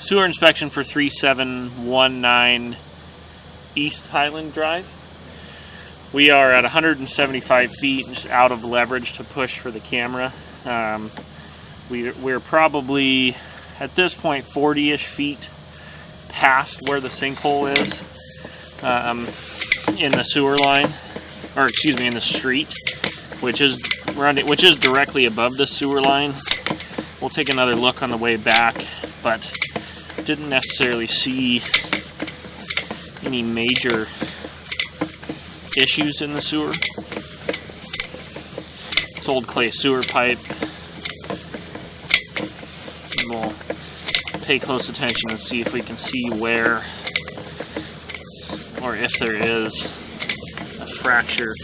Sewer inspection for 3719 East Highland Drive. We are at 175 feet, just out of leverage to push for the camera. We're probably, at this point, 40-ish feet past where the sinkhole is in the sewer line, or excuse me, in the street, which is directly above the sewer line. We'll take another look on the way back, but didn't necessarily see any major issues in the sewer. It's old clay sewer pipe. We'll pay close attention and see if we can see where, or if there is, a fracture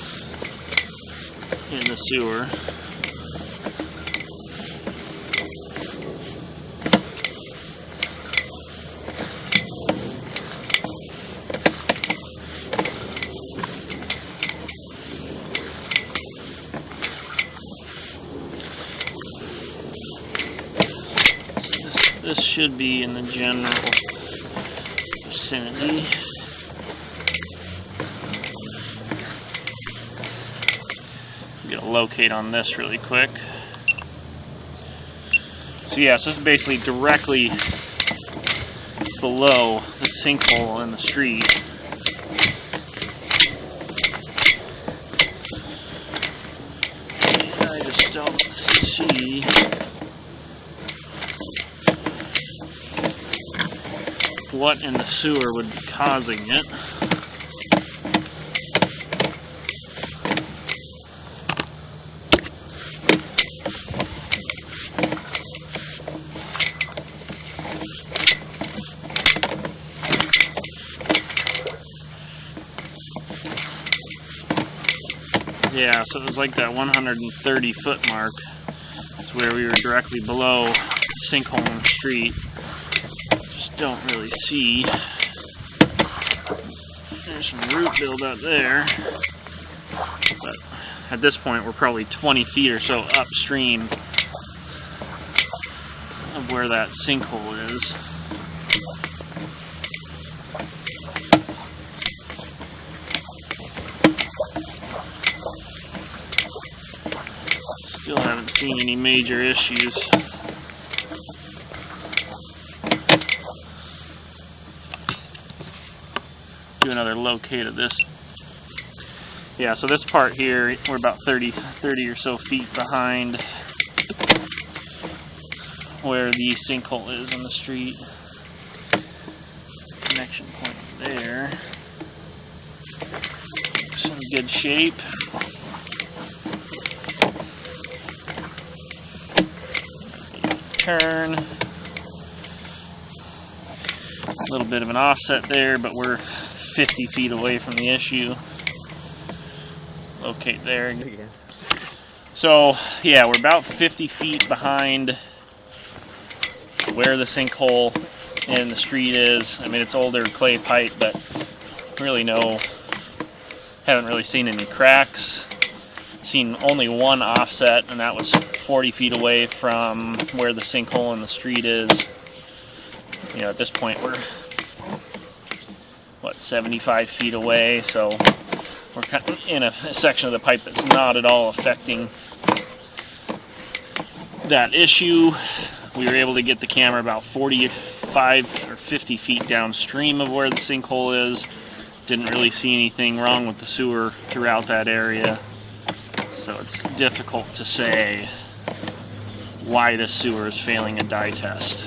in the sewer. This should be in the general vicinity. Get a locate on this really quick. So yes, this is basically directly below the sinkhole in the street. And I just don't see what in the sewer would be causing it. Yeah, so it was like that 130-foot mark. It's where we were directly below the sinkhole in the street. Don't really see. There's some root buildup there, but at this point we're probably 20 feet or so upstream of where that sinkhole is. Still haven't seen any major issues. Do another locate of this. Yeah, so this part here, we're about 30 or so feet behind where the sinkhole is in the street. Connection point there. Looks in good shape. Turn. A little bit of an offset there, but we're 50 feet away from the issue. Locate there. So, yeah, we're about 50 feet behind where the sinkhole in the street is. I mean, it's older clay pipe, but haven't really seen any cracks. Seen only one offset, and that was 40 feet away from where the sinkhole in the street is. You know, at this point we're 75 feet away, so we're kind of in a section of the pipe that's not at all affecting that issue. We were able to get the camera about 45 or 50 feet downstream of where the sinkhole is. Didn't really see anything wrong with the sewer throughout that area, so it's difficult to say why this sewer is failing a dye test.